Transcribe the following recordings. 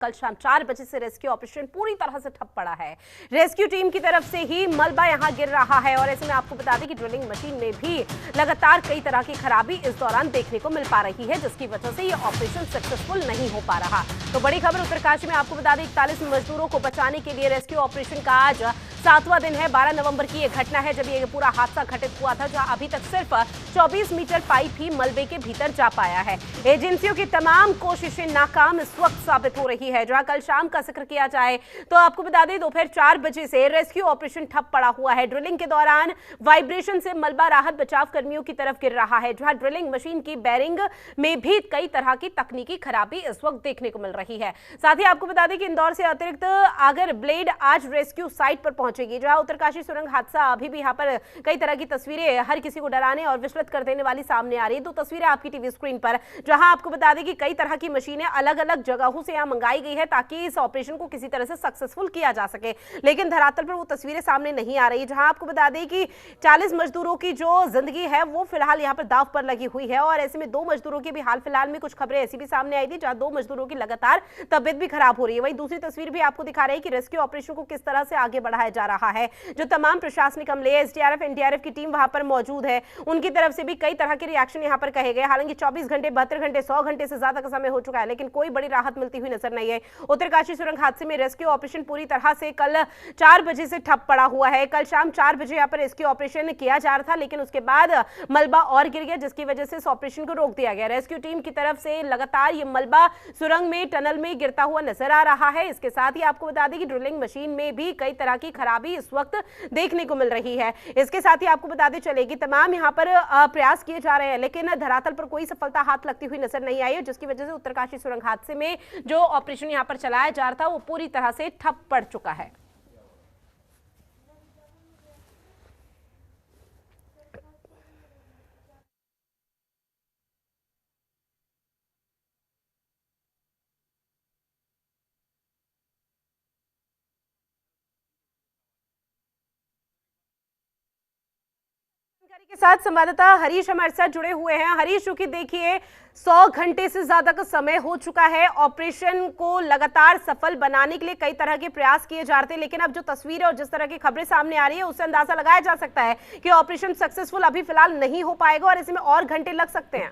कल शाम 4 बजे से रेस्क्यू ऑपरेशन पूरी तरह से ठप पड़ा है। रेस्क्यू टीम की तरफ से ही मलबा यहां गिर रहा है और ऐसे में आपको बता दें कि ड्रिलिंग मशीन में भी लगातार कई तरह की खराबी इस दौरान देखने को मिल पा रही है, जिसकी वजह से ये ऑपरेशन सक्सेसफुल नहीं हो पा रहा। तो बड़ी खबर उत्तरकाशी में आपको बता दें 41 मजदूरों को बचाने के लिए रेस्क्यू ऑपरेशन का आज 7वां दिन है। 12 नवंबर की यह घटना है जब ये पूरा हादसा घटित हुआ था, जहां अभी तक सिर्फ 24 मीटर पाइप ही मलबे के भीतर जा पाया है। एजेंसियों की तमाम कोशिशें नाकाम इस वक्त साबित हो रही है। जहां कल शाम का जिक्र किया जाए तो आपको बता दें दोपहर 4 बजे से रेस्क्यू ऑपरेशन ठप पड़ा हुआ है। ड्रिलिंग के दौरान वाइब्रेशन से मलबा राहत बचाव कर्मियों की तरफ गिर रहा है, जहां ड्रिलिंग मशीन की बैरिंग में भी कई तरह की तकनीकी खराबी इस वक्त देखने को मिल रही है। साथ ही आपको बता दें कि इंदौर से अतिरिक्त आगर ब्लेड आज रेस्क्यू साइट पर पहुंचेगी, जहां उत्तरकाशी सुरंग हादसा अभी भी यहां पर कई तरह की तस्वीरें हर किसी को डराने और विचलित कर देने वाली सामने आ रही है। 2 तस्वीरें आपकी टीवी स्क्रीन पर, जहां आपको बता दें कि कई तरह की मशीनें अलग अलग जगहों से यहां मंगाई गई है ताकि इस ऑपरेशन को किसी तरह से सक्सेसफुल किया जा सके, लेकिन धरातल पर वो तस्वीरें सामने नहीं आ रही। जहां आपको बता दें कि 40 मजदूरों की जो जिंदगी है वो फिलहाल यहां पर दांव पर लगी हुई है और ऐसे में 2 मजदूरों की भी हाल फिलहाल में कुछ खबरें ऐसी भी सामने आई थी जहां 2 मजदूरों की लगातार तबियत भी खराब हो रही है। वहीं दूसरी तस्वीर भी आपको दिखा रही है कि रेस्क्यू ऑपरेशन को किस तरह से आगे बढ़ाया जा रहा है। जो तमाम प्रशासनिक अमले, एसडीआरएफ, एनडीआरएफ की टीम वहां पर मौजूद है, उनकी तरफ से भी कई तरह के रिएक्शन यहां पर कहे गए। हालांकि 24 घंटे, 72 घंटे, 100 घंटे से ज्यादा का समय हो चुका है, लेकिन कोई बड़ी राहत मिलती हुई नजर नहीं है। उत्तरकाशी सुरंग हादसे में रेस्क्यू ऑपरेशन पूरी तरह से कल 4 बजे से ठप पड़ा हुआ है। कल शाम 4 बजे यहां पर रेस्क्यू ऑपरेशन किया जा रहा था, लेकिन उसके बाद मलबा और गिर गया, जिसकी वजह से इस ऑपरेशन को रोक दिया गया। रेस्क्यू टीम की तरफ से लगातार ये मलबा सुरंग में, टनल में गिरता हुआ नजर आ रहा है। इसके साथ ही आपको बता दें कि ड्रिलिंग मशीन में भी कई तरह की खराबी इस वक्त देखने को मिल रही है। इसके साथ ही आपको बताते चले कि तमाम यहां पर प्रयास किए जा रहे हैं, लेकिन धरातल पर कोई सफलता हाथ लगती हुई नजर नहीं आई है, जिसकी वजह से उत्तरकाशी सुरंग हादसे में जो ऑपरेशन यहां पर चलाया जा रहा था वो पूरी तरह से ठप पड़ चुका है। के साथ संवाददाता हरीश हमारे साथ जुड़े हुए हैं। हरीश, चूंकि देखिए 100 घंटे से ज्यादा का समय हो चुका है, ऑपरेशन को लगातार सफल बनाने के लिए कई तरह के प्रयास किए जा रहे थे, लेकिन अब जो तस्वीरें और जिस तरह की खबरें सामने आ रही है उससे अंदाजा लगाया जा सकता है कि ऑपरेशन सक्सेसफुल अभी फिलहाल नहीं हो पाएगा और इसमें और घंटे लग सकते हैं।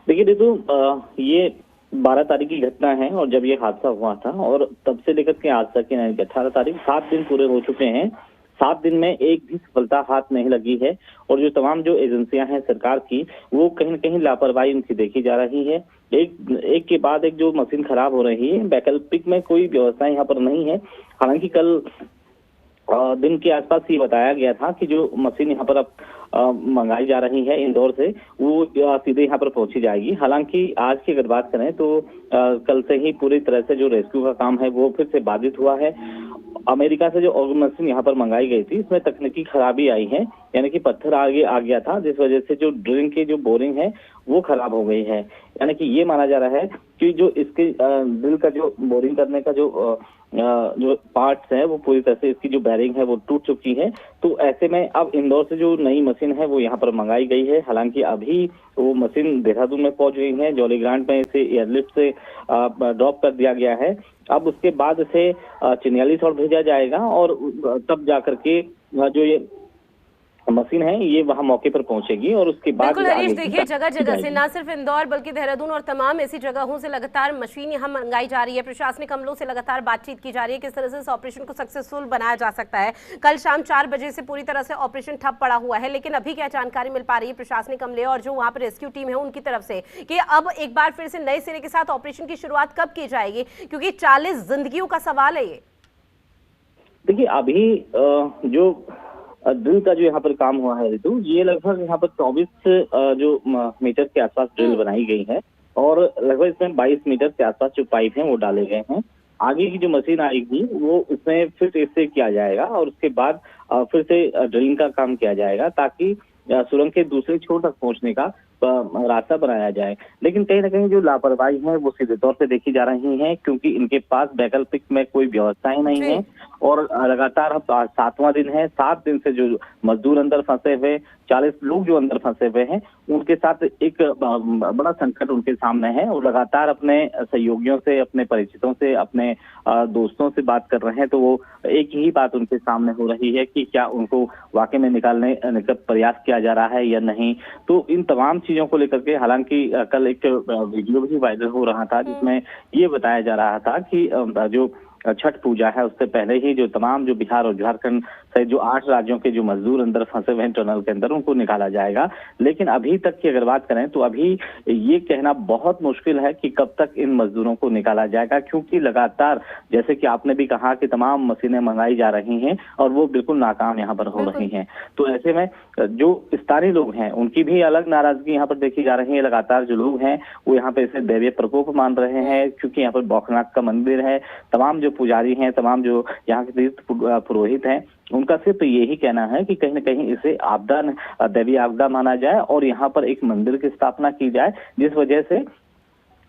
देखिए रितु, ये 12 तारीख की घटना है और जब ये हादसा हुआ था और तब से लेकर के आज तक 18 तारीख 7 दिन पूरे हो चुके हैं। 7 दिन में एक भी सफलता हाथ नहीं लगी है और जो तमाम जो एजेंसियां हैं सरकार की, वो कहीं न कहीं लापरवाही उनकी देखी जा रही है। एक के बाद एक जो मशीन खराब हो रही है, वैकल्पिक में कोई व्यवस्था यहाँ पर नहीं है। हालांकि कल दिन के आसपास ये बताया गया था कि जो मशीन यहाँ पर अब मंगाई जा रही है इंदौर से, वो सीधे यहाँ पर पहुंची जाएगी। हालांकि आज की अगर बात करें तो कल से ही पूरी तरह से जो रेस्क्यू का काम है वो फिर से बाधित हुआ है। अमेरिका से जो मशीन यहाँ पर मंगाई गई थी, इसमें तकनीकी खराबी आई है, यानी कि पत्थर आगे आ गया था, जिस वजह से जो ड्रिलिंग की जो बोरिंग है वो खराब हो गई है। यानी कि ये माना जा रहा है कि जो इसके ड्रिल का जो बोरिंग करने का जो पार्ट्स है वो पूरी तरह से, इसकी जो बैरिंग है वो टूट चुकी है। तो ऐसे में अब इंदौर से जो नई मशीन है वो यहाँ पर मंगाई गई है। हालांकि अभी वो मशीन देहरादून में पहुंच गई है, जॉली ग्रांट में इसे एयरलिफ्ट से ड्रॉप कर दिया गया है। अब उसके बाद इसे चिन्यालीसौड़ भेजा जाएगा और तब जाकर के जो ये मशीन है ये वहां मौके पर पहुंचेगी और उसके बाद बिल्कुल हरीश, देखिए जगह जगह से न सिर्फ इंदौर बल्कि देहरादून और तमाम ऐसी जगहों से लगातार मशीन यहां मंगाई जा रही है। प्रशासनिक अमलों से लगातार बातचीत की जा रही है किस तरह से इस ऑपरेशन को सक्सेसफुल बनाया जा सकता है। कल शाम 4 बजे से पूरी तरह से ऑपरेशन ठप पड़ा हुआ है, लेकिन अभी क्या जानकारी मिल पा रही है प्रशासनिक अमले और जो वहां पर रेस्क्यू टीम है उनकी तरफ से कि अब एक बार फिर से नए सिरे के साथ ऑपरेशन की शुरुआत कब की जाएगी, क्योंकि 40 जिंदगियों का सवाल है ये। देखिए अभी जो ड्रिल का जो यहाँ पर काम हुआ है ऋतु, ये लगभग यहाँ पर 24 जो मीटर के आसपास ड्रिल बनाई गई है और लगभग इसमें 22 मीटर के आसपास जो पाइप हैं वो डाले गए हैं। आगे की जो मशीन आएगी वो इसमें फिर से इससे किया जाएगा और उसके बाद फिर से ड्रिलिंग का काम किया जाएगा ताकि सुरंग के दूसरे छोर तक पहुंचने का रास्ता बनाया जाए। लेकिन कहीं ना कहीं जो लापरवाही है वो सीधे तौर पे देखी जा रही है, क्योंकि इनके पास वैकल्पिक में कोई व्यवस्था ही नहीं है और लगातार अब 7वां दिन है। 7 दिन से जो मजदूर अंदर फंसे हुए, 40 लोग जो अंदर फंसे हुए हैं, उनके साथ एक बड़ा संकट उनके सामने है और लगातार अपने सहयोगियों से, अपने परिचितों से, अपने दोस्तों से बात कर रहे हैं। तो वो एक ही बात उनके सामने हो रही है कि क्या उनको वाकई में निकालने का प्रयास किया जा रहा है या नहीं। तो इन तमाम चीजों को लेकर के हालांकि कल एक वीडियो भी वायरल हो रहा था जिसमें ये बताया जा रहा था कि जो छठ पूजा है उससे पहले ही जो तमाम जो बिहार और झारखंड सहित जो 8 राज्यों के जो मजदूर अंदर फंसे हुए हैं टनल के अंदर, उनको निकाला जाएगा। लेकिन अभी तक की अगर बात करें तो अभी ये कहना बहुत मुश्किल है कि कब तक इन मजदूरों को निकाला जाएगा, क्योंकि लगातार जैसे कि आपने भी कहा कि तमाम मशीनें मंगाई जा रही हैं और वो बिल्कुल नाकाम यहाँ पर हो रही हैं। तो ऐसे में जो स्थानीय लोग हैं उनकी भी अलग नाराजगी यहाँ पर देखी जा रही है। लगातार जो लोग हैं वो यहाँ पे इसे दैवीय प्रकोप मान रहे हैं, क्योंकि यहाँ पर बौखनाथ का मंदिर है। तमाम जो पुजारी हैं, तमाम जो यहाँ के तीर्थ पुरोहित हैं, उनका सिर्फ यही कहना है कि कहीं न कहीं इसे आपदा, दैवीय आपदा माना जाए और यहाँ पर एक मंदिर की स्थापना की जाए, जिस वजह से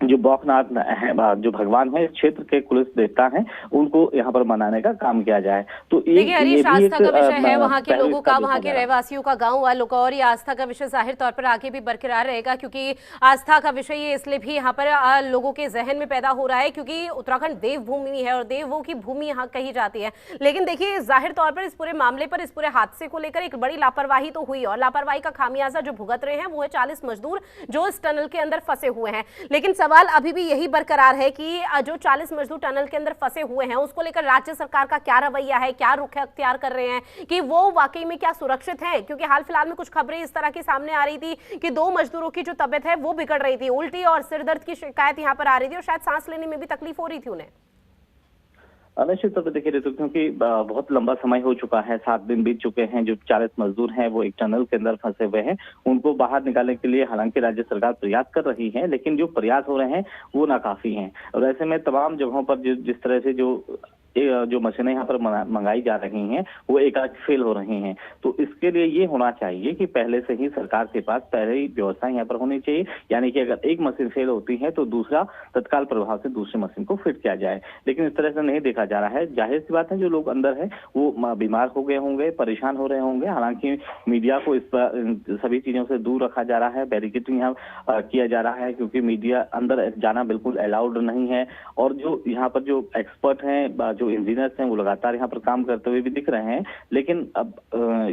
जो बौखनाथ है, जो भगवान है, क्षेत्र के कुल देवता हैं, उनको यहाँ पर मनाने का काम किया जाए। तो देखिए हरीश, आस्था का विषय है वहाँ के लोगों का, वहाँ के है। रहवासियों का, गांव वालों का, और ये आस्था का विषय जाहिर तौर पर आगे भी बरकरार रहेगा, क्योंकि आस्था का विषय ये इसलिए भी यहाँ पर लोगों के जहन में पैदा हो रहा है क्योंकि उत्तराखंड देवभूमि है और देवों की भूमि यहाँ कही जाती है। लेकिन देखिए जाहिर तौर पर इस पूरे मामले पर, इस पूरे हादसे को लेकर एक बड़ी लापरवाही तो हुई और लापरवाही का खामियाजा जो भुगत रहे हैं वो है 40 मजदूर जो इस टनल के अंदर फंसे हुए हैं। लेकिन सवाल अभी भी यही बरकरार है कि जो 40 मजदूर टनल के अंदर फंसे हुए हैं उसको लेकर राज्य सरकार का क्या रवैया है, क्या रुख अख्तियार कर रहे हैं, कि वो वाकई में क्या सुरक्षित हैं। क्योंकि हाल फिलहाल में कुछ खबरें इस तरह की सामने आ रही थी कि 2 मजदूरों की जो तबीयत है वो बिगड़ रही थी, उल्टी और सिर दर्द की शिकायत यहां पर आ रही थी और शायद सांस लेने में भी तकलीफ हो रही थी उन्हें। निश्चित तौर पर देखिए ऋतु, क्योंकि बहुत लंबा समय हो चुका है, 7 दिन बीत चुके हैं। जो 40 मजदूर हैं वो एक टनल के अंदर फंसे हुए हैं, उनको बाहर निकालने के लिए हालांकि राज्य सरकार प्रयास कर रही है, लेकिन जो प्रयास हो रहे हैं वो नाकाफी हैं। और ऐसे में तमाम जगहों पर जिस तरह से जो मशीनें यहाँ पर मंगाई जा रही हैं वो एकाएक फेल हो रही हैं। तो इसके लिए ये होना चाहिए कि पहले से ही सरकार के पास पहले ही व्यवस्था यहाँ पर होनी चाहिए, यानी कि अगर एक मशीन फेल होती है तो दूसरा तत्काल प्रभाव से दूसरी मशीन को फिट किया जाए। लेकिन इस तरह से नहीं देखा जा रहा है। जाहिर सी बात है जो लोग अंदर है वो बीमार हो गए होंगे, परेशान हो रहे होंगे। हालांकि मीडिया को इस पर सभी चीजों से दूर रखा जा रहा है, बैरिकेडिंग यहाँ किया जा रहा है, क्योंकि मीडिया अंदर जाना बिल्कुल अलाउड नहीं है। और जो यहाँ पर जो एक्सपर्ट हैं, जो इंजीनियर्स हैं, वो लगातार यहाँ पर काम करते हुए भी दिख रहे हैं। लेकिन अब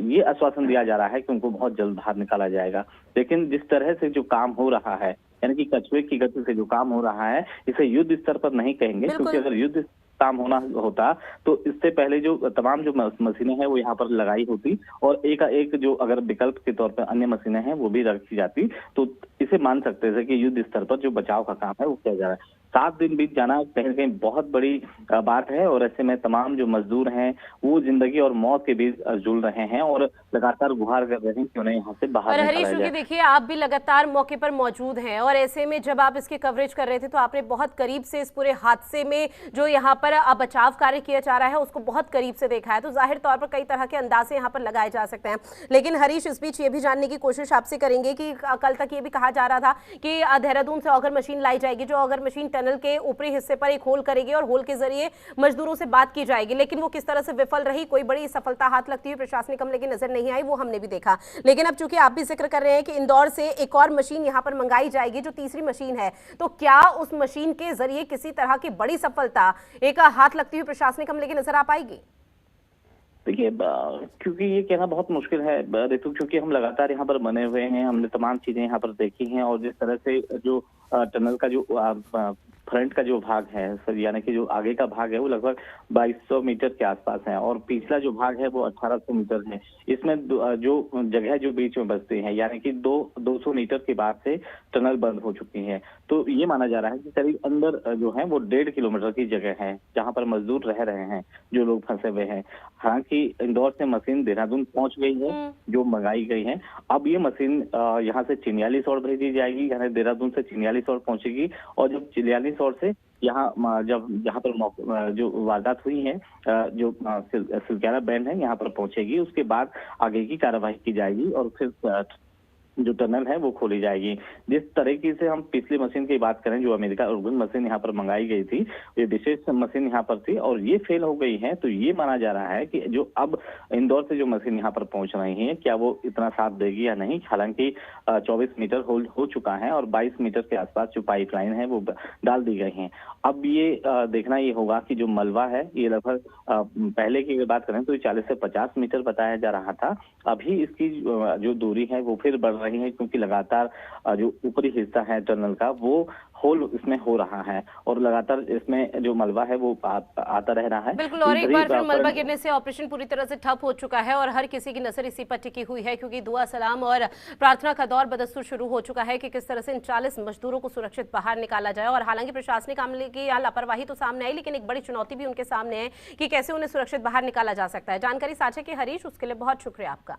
ये आश्वासन दिया जा रहा है कि उनको बहुत जल्द बाहर निकाला जाएगा। लेकिन जिस तरह से जो काम हो रहा है, यानी कि कछुए की गति से जो काम हो रहा है, इसे युद्ध स्तर पर नहीं कहेंगे, क्योंकि अगर युद्ध काम होना होता तो इससे पहले जो तमाम जो मशीनें हैं वो यहाँ पर लगाई होती और एक जो अगर विकल्प के तौर पर अन्य मशीनें हैं वो भी रखी जाती, तो इसे मान सकते थे कि युद्ध स्तर पर जो बचाव का काम है वो किया जा रहा है। 7 दिन बीत जाना कहीं न कहीं बहुत बड़ी बात है और ऐसे में तमाम जो मजदूर हैं वो जिंदगी और मौत के बीच जूझ रहे हैं और लगातार गुहार कर रहे हैं कि उन्हें यहाँ से बाहर निकाला जाए। हरीश, देखिए आप भी लगातार मौके पर मौजूद हैं और ऐसे में जब आप इसकी कवरेज कर रहे थे तो आपने बहुत करीब से इस पूरे हादसे में जो यहाँ पर बचाव कार्य किया जा रहा है उसको बहुत करीब से देखा है, तो जाहिर तौर पर कई तरह के अंदाजे यहाँ पर लगाए जा सकते हैं। लेकिन हरीश, इस बीच ये भी जानने की कोशिश आपसे करेंगे कि कल तक ये भी कहा जा रहा था कि देहरादून से ऑगर मशीन लाई जाएगी, जो ऑगर मशीन टनल के ऊपरी हिस्से पर एक होल करेगी और होल के जरिए मजदूरों से बात की जाएगी, लेकिन वो किस तरह से विफल रही, कोई बड़ी सफलता हाथ लगती हुई प्रशासनिक अमले की नजर नहीं आई, वो हमने भी देखा। लेकिन अब चूंकि आप भी जिक्र कर रहे हैं कि इंदौर से एक और मशीन यहाँ पर मंगाई जाएगी जो तीसरी मशीन है, तो क्या उस मशीन के जरिए किसी तरह की बड़ी सफलता एक हाथ लगती हुई प्रशासनिक अमले की नजर आ पाएगी? देखिए, क्योंकि ये कहना बहुत मुश्किल है ऋतु, क्योंकि हम लगातार यहाँ पर बने हुए हैं, हमने तमाम चीजें यहाँ पर देखी हैं और जिस तरह से जो टनल का जो फ्रंट का जो भाग है सर, यानी कि जो आगे का भाग है वो लगभग 2200 मीटर के आसपास है और पिछला जो भाग है वो 1800 मीटर है। इसमें जो जगह जो बीच में बचती है, यानी कि 200 मीटर के बाद से टनल बंद हो चुकी है। तो ये माना जा रहा है कि करीब अंदर जो है वो 1.5 किलोमीटर की जगह है जहाँ पर मजदूर रह रहे हैं, जो लोग फंसे हुए हैं। हालांकि इंदौर से मशीन देहरादून पहुंच गई है जो मंगाई गई है। अब ये मशीन यहाँ से चिन्यालीसौड़ भेजी जाएगी, यानी देहरादून से चिन्यालीसौड़ पहुंचेगी और जब चिन्यालीसौड़ से यहाँ जहाँ पर जो वारदात हुई है, जो सिलक्यारा बैंड है यहाँ पर पहुंचेगी, उसके बाद आगे की कार्रवाई की जाएगी और फिर जो टनल है वो खोली जाएगी। जिस तरीके से हम पिछली मशीन की बात करें, जो अमेरिका अर्बन मशीन यहाँ पर मंगाई गई थी, ये विशेष मशीन यहाँ पर थी और ये फेल हो गई है, तो ये माना जा रहा है कि जो अब इंदौर से जो मशीन यहाँ पर पहुंच रही है, क्या वो इतना साथ देगी या नहीं। हालांकि 24 मीटर होल हो चुका है और 22 मीटर के आसपास जो पाइपलाइन है वो डाल दी गई है। अब ये देखना ये होगा कि जो मलबा है ये लगभग पहले की अगर बात करें तो 40 से 50 मीटर बताया जा रहा था। अभी इसकी जो दूरी है वो फिर बढ़ रही है, क्योंकि लगातार जो ऊपरी हिस्सा है टनल का वो होल इसमें हो रहा है और लगातार इसमें जो मलबा है वो आता रह रहा है। बिल्कुल, और एक बार फिर मलबा गिरने से ऑपरेशन पूरी तरह से ठप हो चुका है और हर किसी की नजर इसी पर टिकी हुई है, क्योंकि दुआ सलाम और प्रार्थना का दौर बदस्तूर शुरू हो चुका है कि किस तरह से इन 40 मजदूरों को सुरक्षित बाहर निकाला जाए। और हालांकि प्रशासनिक अमले की यहाँ लापरवाही तो सामने आई, लेकिन एक बड़ी चुनौती भी उनके सामने है कि कैसे उन्हें सुरक्षित बाहर निकाला जा सकता है। जानकारी साझा की हरीश, उसके लिए बहुत शुक्रिया आपका।